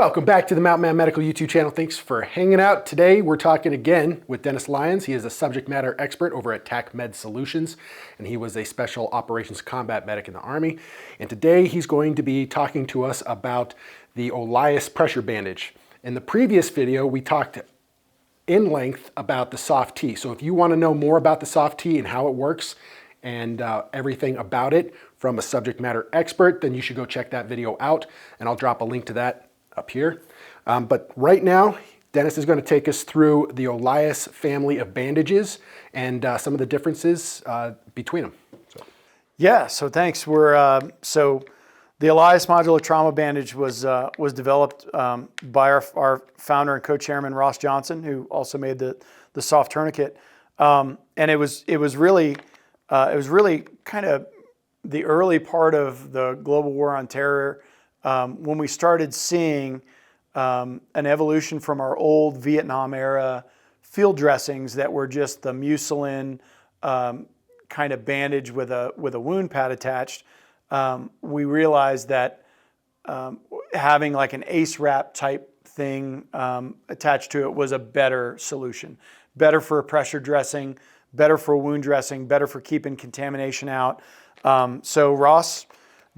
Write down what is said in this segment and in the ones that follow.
Welcome back to the Mountain Man Medical YouTube channel. Thanks for hanging out. Today we're talking again with Dennis Lyons. He is a subject matter expert over at Tac Med Solutions, and he was a special operations combat medic in the Army. And today he's going to be talking to us about the OLEAS pressure bandage. In the previous video, we talked in length about the soft T. So if you want to know more about the soft T and how it works and everything about it from a subject matter expert, then you should go check that video out, and I'll drop a link to that up here. But right now, Dennis is going to take us through the OLEAS family of bandages and some of the differences between them. Yeah, so thanks. So the Elias modular trauma bandage was developed by our founder and co-chairman Ross Johnson, who also made the soft tourniquet, and it was really kind of the early part of the global war on terror. When we started seeing an evolution from our old Vietnam era field dressings that were just the mucilin kind of bandage with a wound pad attached, we realized that having like an ACE wrap type thing attached to it was a better solution. Better for a pressure dressing, better for a wound dressing, better for keeping contamination out. So Ross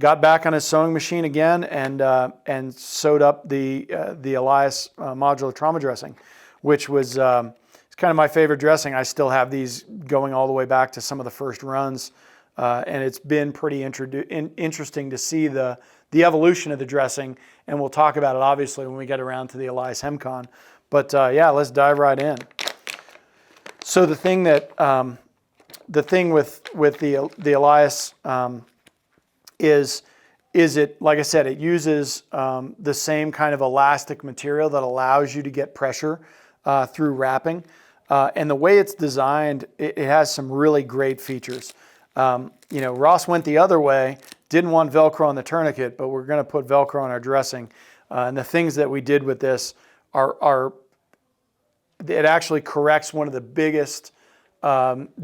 got back on his sewing machine again and sewed up the Elias modular trauma dressing, which was it's kind of my favorite dressing. I still have these going all the way back to some of the first runs, and it's been pretty interesting to see the evolution of the dressing, and we'll talk about it obviously when we get around to the Elias Heme Con. But yeah, let's dive right in. So the thing with the Elias is it, like I said, it uses the same kind of elastic material that allows you to get pressure through wrapping. And the way it's designed, it has some really great features. Ross went the other way, didn't want Velcro on the tourniquet, but we're going to put Velcro on our dressing. And the things that we did with this it actually corrects one of the biggest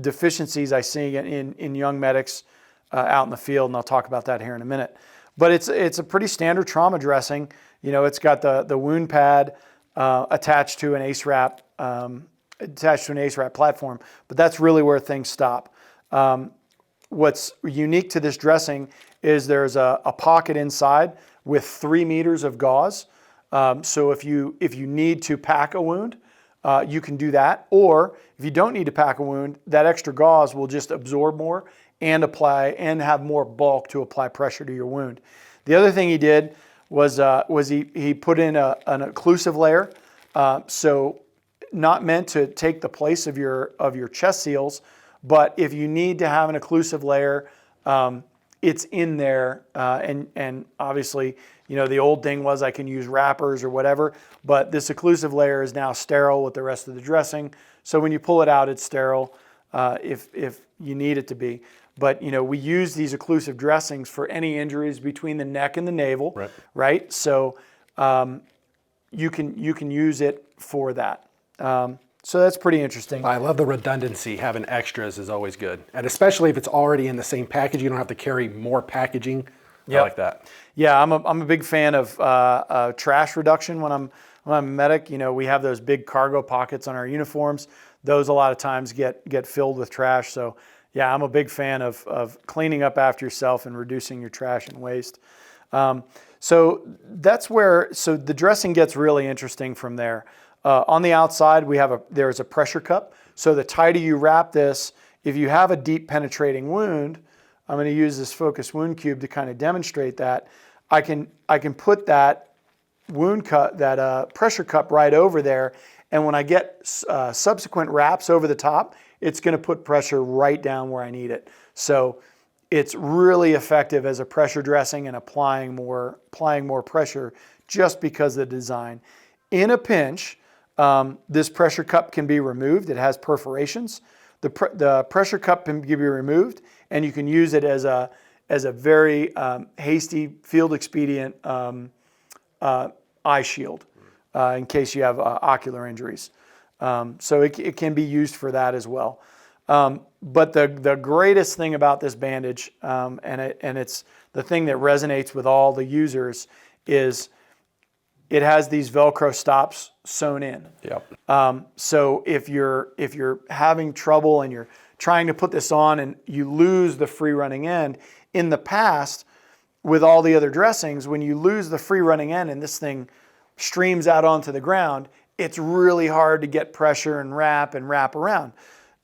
deficiencies I see in young medics out in the field, and I'll talk about that here in a minute. But it's a pretty standard trauma dressing. It's got the wound pad attached to an ACE wrap platform, but that's really where things stop. What's unique to this dressing is there's a pocket inside with 3 meters of gauze. So if you need to pack a wound, you can do that. Or if you don't need to pack a wound, that extra gauze will just absorb more and apply and have more bulk to apply pressure to your wound. The other thing he did was he put in an occlusive layer, so not meant to take the place of your chest seals, but if you need to have an occlusive layer, it's in there. And obviously, the old thing was I can use wrappers or whatever, but this occlusive layer is now sterile with the rest of the dressing. So when you pull it out, it's sterile if you need it to be. But we use these occlusive dressings for any injuries between the neck and the navel, right? So you can use it for that. So that's pretty interesting. I love the redundancy. Having extras is always good, and especially if it's already in the same package, you don't have to carry more packaging. Yep. I like that. Yeah, I'm a big fan of trash reduction when I'm a medic. We have those big cargo pockets on our uniforms. Those a lot of times get filled with trash. So yeah, I'm a big fan of cleaning up after yourself and reducing your trash and waste. So the dressing gets really interesting from there. On the outside, there's a pressure cup. So the tighter you wrap this, if you have a deep penetrating wound, I'm going to use this focus wound cube to kind of demonstrate that. I can put that pressure cup right over there, and when I get subsequent wraps over the top, it's going to put pressure right down where I need it. So it's really effective as a pressure dressing and applying more pressure just because of the design. In a pinch, this pressure cup can be removed. It has perforations. The pressure cup can be removed, and you can use it as a very hasty field expedient eye shield in case you have ocular injuries. So it can be used for that as well. But the greatest thing about this bandage, and it's the thing that resonates with all the users, is it has these Velcro stops sewn in. Yep. So if you're having trouble and you're trying to put this on and you lose the free running end, in the past with all the other dressings, when you lose the free running end and this thing streams out onto the ground, it's really hard to get pressure and wrap around.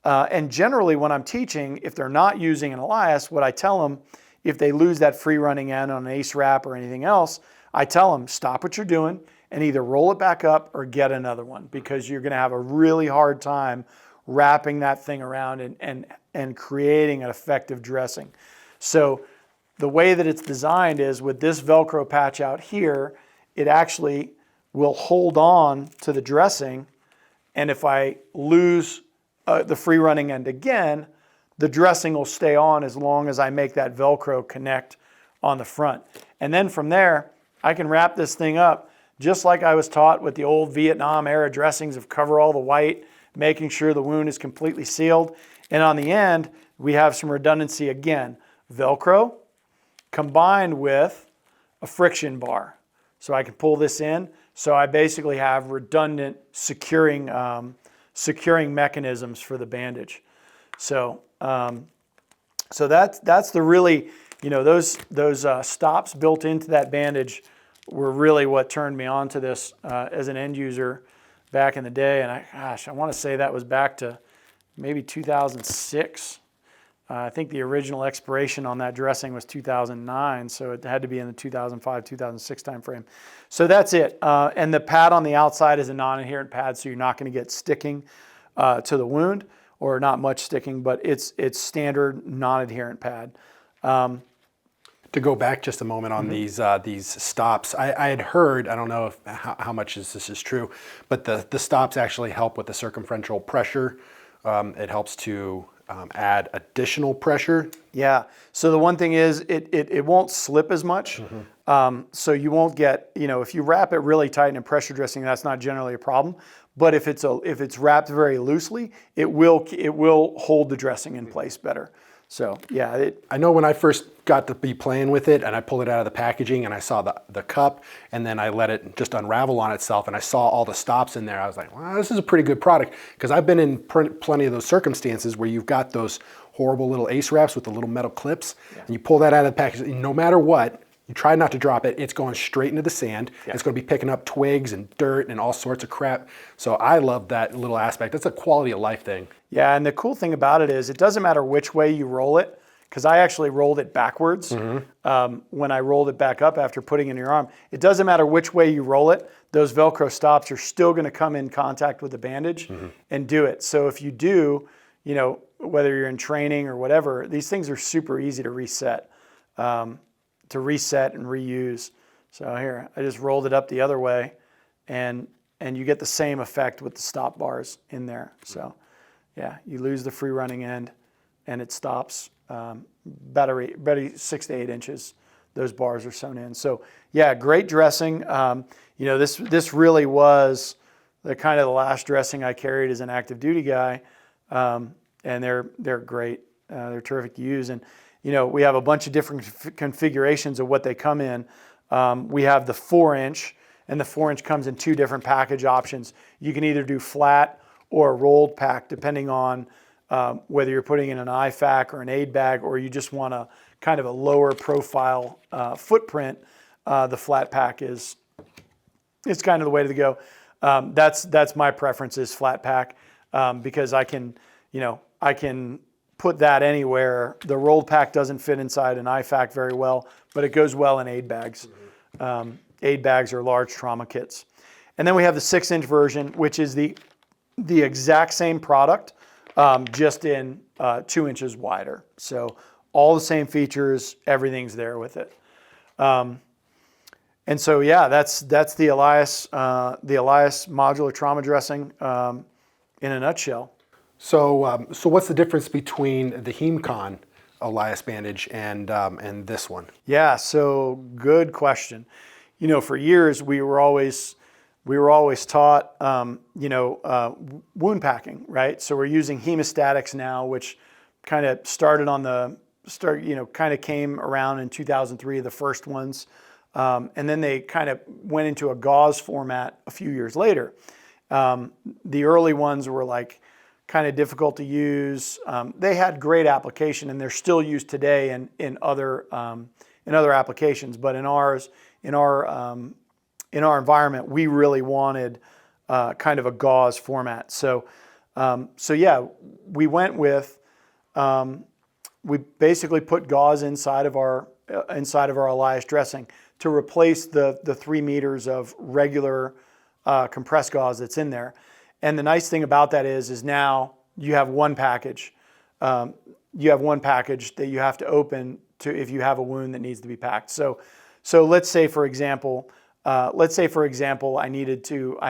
And generally when I'm teaching, if they're not using an Elias, what I tell them, if they lose that free running end on an ace wrap or anything else, I tell them stop what you're doing and either roll it back up or get another one, because you're going to have a really hard time wrapping that thing around and creating an effective dressing. So the way that it's designed is with this Velcro patch out here, it actually will hold on to the dressing. And if I lose the free running end again, the dressing will stay on as long as I make that Velcro connect on the front. And then from there, I can wrap this thing up just like I was taught with the old Vietnam era dressings of cover all the white, making sure the wound is completely sealed. And on the end, we have some redundancy again. Velcro combined with a friction bar. So I can pull this in. So I basically have redundant securing mechanisms for the bandage. So that's the really, those stops built into that bandage were really what turned me on to this as an end user back in the day. And I want to say that was back to maybe 2006. I think the original expiration on that dressing was 2009, so it had to be in the 2005, 2006 timeframe. So that's it. And the pad on the outside is a non-adherent pad, so you're not going to get sticking to the wound, or not much sticking, but it's standard non-adherent pad. To go back just a moment on these stops, I had heard, I don't know how much this is true, but the stops actually help with the circumferential pressure. It helps to add additional pressure. Yeah. So the one thing is it won't slip as much. So you won't get, if you wrap it really tight in a pressure dressing, that's not generally a problem. But if it's wrapped very loosely, it will hold the dressing in place better. So yeah, I know when I first got to be playing with it and I pulled it out of the packaging and I saw the cup and then I let it just unravel on itself and I saw all the stops in there, I was like, wow, this is a pretty good product, because I've been in plenty of those circumstances where you've got those horrible little ace wraps with the little metal clips, and you pull that out of the package, and no matter what, you try not to drop it, it's going straight into the sand. Yeah. It's going to be picking up twigs and dirt and all sorts of crap. So I love that little aspect. That's a quality of life thing. Yeah, and the cool thing about it is it doesn't matter which way you roll it, because I actually rolled it backwards when I rolled it back up after putting it in your arm. It doesn't matter which way you roll it, those Velcro stops are still going to come in contact with the bandage and do it. So if you do, whether you're in training or whatever, these things are super easy to reset. To reset and reuse. So here, I just rolled it up the other way, and you get the same effect with the stop bars in there. So yeah, you lose the free running end and it stops about 6 to 8 inches. Those bars are sewn in. So yeah, great dressing. This really was the kind of the last dressing I carried as an active duty guy, and they're great. They're terrific to use. And we have a bunch of different configurations of what they come in. We have the 4-inch, and the 4-inch comes in 2 different package options. You can either do flat or a rolled pack, depending on whether you're putting in an IFAC or an aid bag, or you just want a kind of a lower profile footprint. The flat pack is kind of the way to go. That's my preference, is flat pack, because I can put that anywhere. The rolled pack doesn't fit inside an IFAC very well, but it goes well in aid bags. Aid bags are large trauma kits. And then we have the 6-inch version, which is the exact same product, just in 2 inches wider. So all the same features, everything's there with it. And so yeah, that's the Elias modular trauma dressing in a nutshell. So what's the difference between the Heme Con Elias bandage and this one? Yeah, so good question. For years we were always taught wound packing, right? So we're using hemostatics now, which kind of kind of came around in 2003, the first ones. And then they kind of went into a gauze format a few years later. The early ones were like kind of difficult to use. They had great application, and they're still used today in other applications. But in our environment, we really wanted kind of a gauze format. So yeah, we went with we basically put gauze inside of our Elias dressing to replace the 3 meters of regular compressed gauze that's in there. And the nice thing about that is now you have one package. You have one package that you have to open to if you have a wound that needs to be packed. So let's say for example, I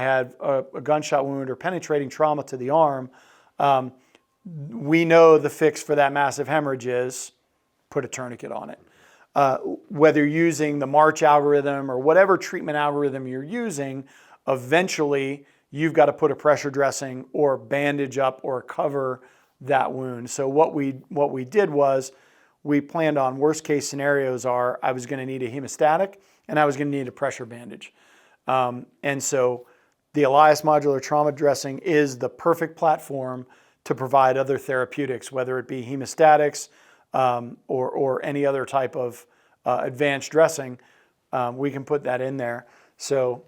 had a gunshot wound or penetrating trauma to the arm. We know the fix for that massive hemorrhage is put a tourniquet on it. Whether you're using the March algorithm or whatever treatment algorithm you're using, eventually you've got to put a pressure dressing or bandage up or cover that wound. So what we did was we planned on worst case scenarios are I was going to need a hemostatic and I was going to need a pressure bandage. And so the Elias modular trauma dressing is the perfect platform to provide other therapeutics, whether it be hemostatics or any other type of advanced dressing. We can put that in there. So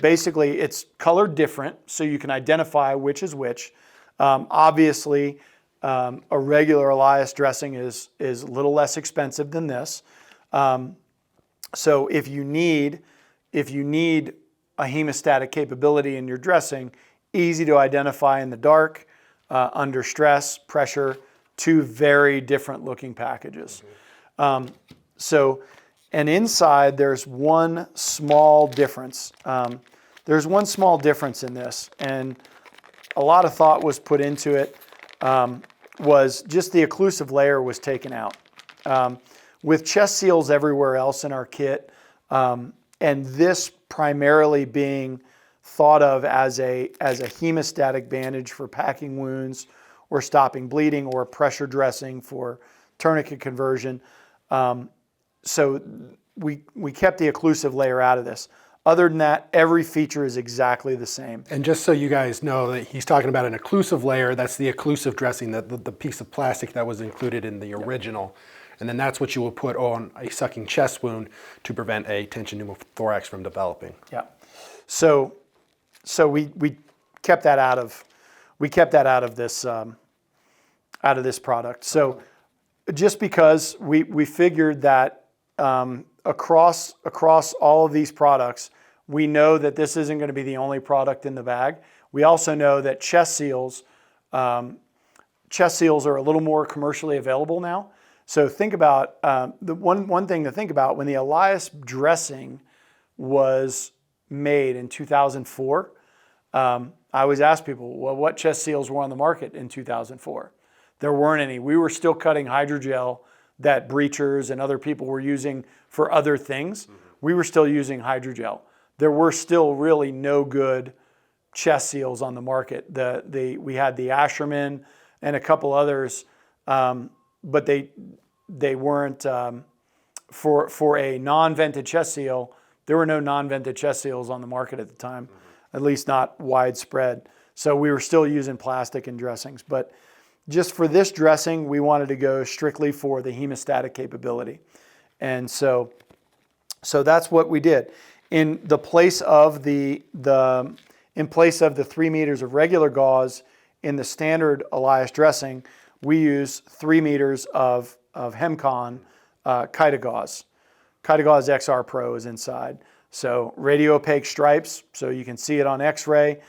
basically it's colored different so you can identify which is which. Obviously, a regular Elias dressing is a little less expensive than this. So if you need a hemostatic capability in your dressing, easy to identify in the dark, under stress, pressure, two very different looking packages. And inside there's one small difference. There's one small difference in this, and a lot of thought was put into it, was just the occlusive layer was taken out. With chest seals everywhere else in our kit, and this primarily being thought of as a hemostatic bandage for packing wounds or stopping bleeding or pressure dressing for tourniquet conversion. So we kept the occlusive layer out of this. Other than that, every feature is exactly the same. And just so you guys know that he's talking about an occlusive layer, that's the occlusive dressing, the piece of plastic that was included in the original. And then that's what you will put on a sucking chest wound to prevent a tension pneumothorax from developing. Yeah. So we kept that out of this product. So just because we figured that across all of these products, we know that this isn't going to be the only product in the bag. We also know that chest seals are a little more commercially available now. So think about the one thing to think about when the Elias dressing was made in 2004. I always ask people, well, what chest seals were on the market in 2004? There weren't any. We were still cutting hydrogel that breachers and other people were using for other things. Mm-hmm. We were still using hydrogel. There were still really no good chest seals on the market. We had the Asherman and a couple others, but they weren't for a non-vented chest seal. There were no non-vented chest seals on the market at the time, at least not widespread. So we were still using plastic in dressings. But just for this dressing, we wanted to go strictly for the hemostatic capability. And so that's what we did. In place of the 3 meters of regular gauze in the standard Elias dressing, we use 3 meters of Heme Kaido gauze. Kaido gauze XR Pro is inside. So radio opaque stripes, so you can see it on X-ray.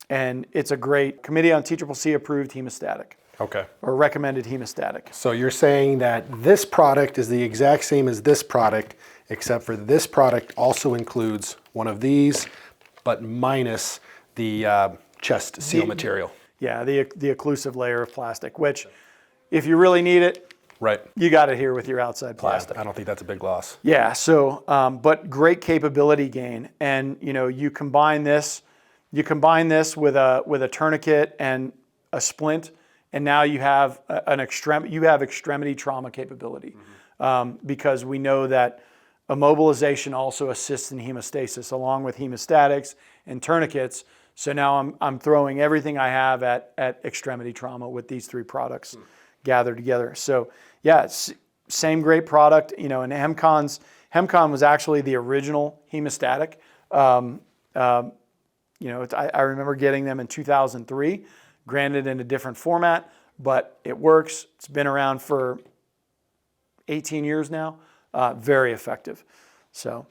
And it's a great Committee on TCCC approved hemostatic. Okay. Or recommended hemostatic. So you're saying that this product is the exact same as this product, except for this product also includes one of these, but minus the chest seal material. Yeah, the occlusive layer of plastic, which if you really need it, right, you got it here with your outside plastic. Yeah, I don't think that's a big loss. Yeah, so, but great capability gain. And you combine this with a tourniquet and a splint, and now you have extremity trauma capability, because we know that immobilization also assists in hemostasis along with hemostatics and tourniquets. So now I'm throwing everything I have at extremity trauma with these three products gathered together. So yeah, it's same great product, and Hemcon was actually the original hemostatic. I remember getting them in 2003, granted in a different format, but it works. It's been around for 18 years now. Very effective. So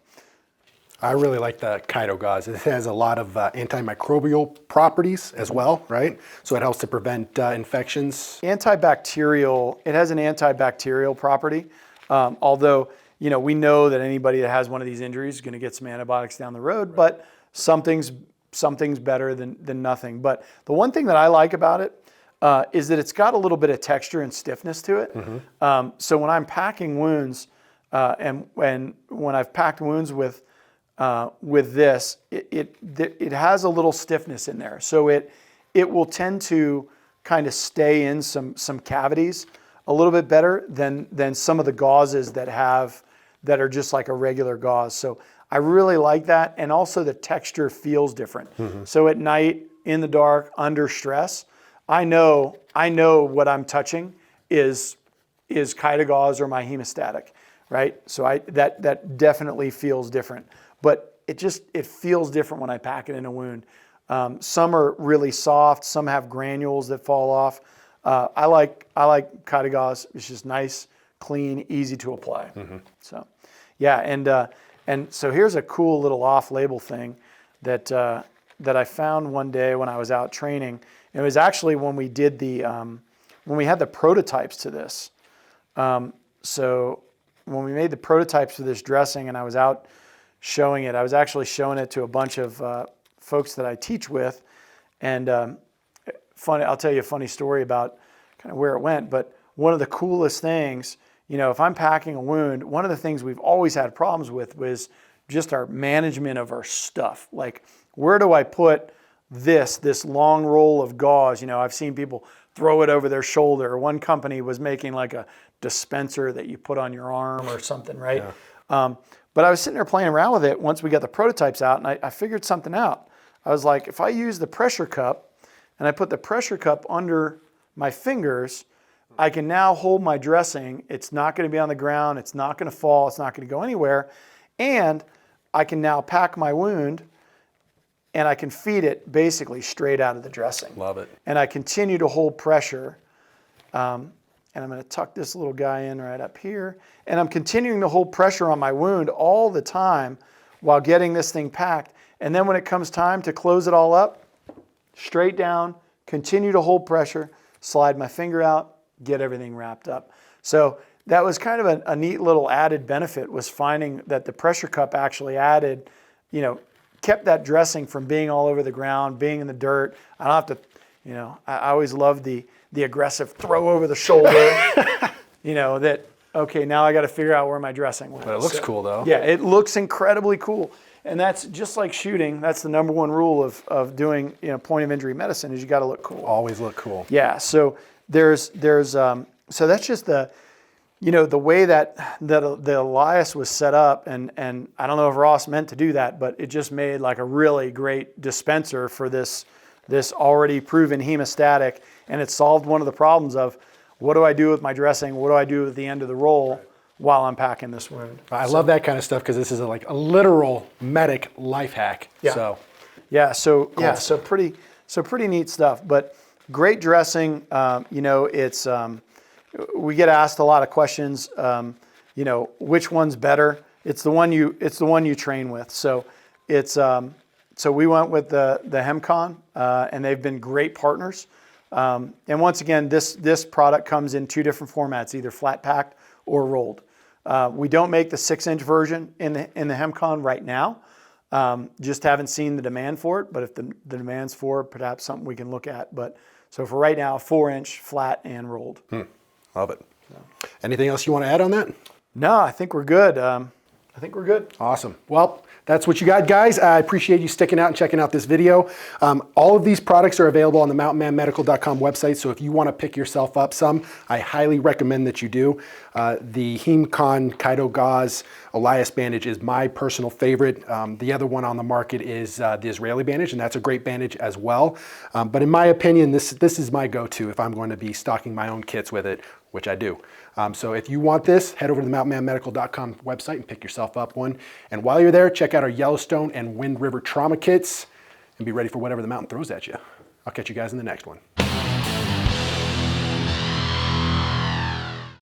I really like the Kaido gauze. It has a lot of antimicrobial properties as well, right? So it helps to prevent infections. Antibacterial, it has an antibacterial property. Although, we know that anybody that has one of these injuries is going to get some antibiotics down the road, but something's better than nothing. But the one thing that I like about it is that it's got a little bit of texture and stiffness to it. So when I'm packing wounds, and when I've packed wounds with this, it has a little stiffness in there. So it will tend to kind of stay in some cavities a little bit better than some of the gauzes that are just like a regular gauze. So I really like that, and also the texture feels different. So at night, in the dark, under stress, I know what I'm touching is Kaido gauze or my hemostatic, right? So that definitely feels different, but it feels different when I pack it in a wound. Some are really soft, some have granules that fall off. I like Kaido gauze. It's just nice, clean, easy to apply. So yeah, and so here's a cool little off-label thing that I found one day when I was out training. It was actually when we did when we had the prototypes to this. So when we made the prototypes for this dressing and I was out showing it, I was actually showing it to a bunch of folks that I teach with. And I'll tell you a funny story about kind of where it went. But one of the coolest things, if I'm packing a wound, one of the things we've always had problems with was just our management of our stuff. Like, where do I put this long roll of gauze? I've seen people throw it over their shoulder. One company was making like a dispenser that you put on your arm or something, right? Yeah. But I was sitting there playing around with it once we got the prototypes out, and I figured something out. I was like, if I use the pressure cup and I put the pressure cup under my fingers, I can now hold my dressing. It's not going to be on the ground. It's not going to fall. It's not going to go anywhere. And I can now pack my wound, and I can feed it basically straight out of the dressing. Love it. And I continue to hold pressure. And I'm going to tuck this little guy in right up here. And I'm continuing to hold pressure on my wound all the time while getting this thing packed. And then when it comes time to close it all up, straight down, continue to hold pressure, slide my finger out, get everything wrapped up. So that was kind of a neat little added benefit, was finding that the pressure cup actually added, kept that dressing from being all over the ground, being in the dirt. I don't have to, I always loved the aggressive throw over the shoulder, okay, now I got to figure out where my dressing went. But it looks cool though. Yeah, it looks incredibly cool. And that's just like shooting. That's the number one rule of doing point of injury medicine, is you got to look cool. Always look cool. Yeah. So there's so that's just the way that the Elias was set up, and I don't know if Ross meant to do that, but it just made like a really great dispenser for this already proven hemostatic, and it solved one of the problems of, what do I do with my dressing? What do I do at the end of the roll while I'm packing this wound? I love that kind of stuff, because this is a literal medic life hack. Yeah. So So pretty neat stuff. But great dressing. It's we get asked a lot of questions. Which one's better? It's the one you train with. So so we went with the Hemcon, and they've been great partners. And once again, this product comes in two different formats, either flat packed or rolled. We don't make the 6-inch version in the Hemcon right now. Just haven't seen the demand for it, but if the demand's for it, perhaps something we can look at. But so for right now, 4-inch flat and rolled. Love it. So. Anything else you want to add on that? No, I think we're good. I think we're good. Awesome. Well, that's what you got, guys. I appreciate you sticking out and checking out this video. All of these products are available on the mountainmanmedical.com website, so if you want to pick yourself up some, I highly recommend that you do. The Heme Kaido gauze Elias bandage is my personal favorite. The other one on the market is the Israeli bandage, and that's a great bandage as well. But in my opinion, this is my go-to if I'm going to be stocking my own kits with it, which I do. So if you want this, head over to the mountainmanmedical.com website and pick yourself up one. And while you're there, check out our Yellowstone and Wind River trauma kits and be ready for whatever the mountain throws at you. I'll catch you guys in the next one.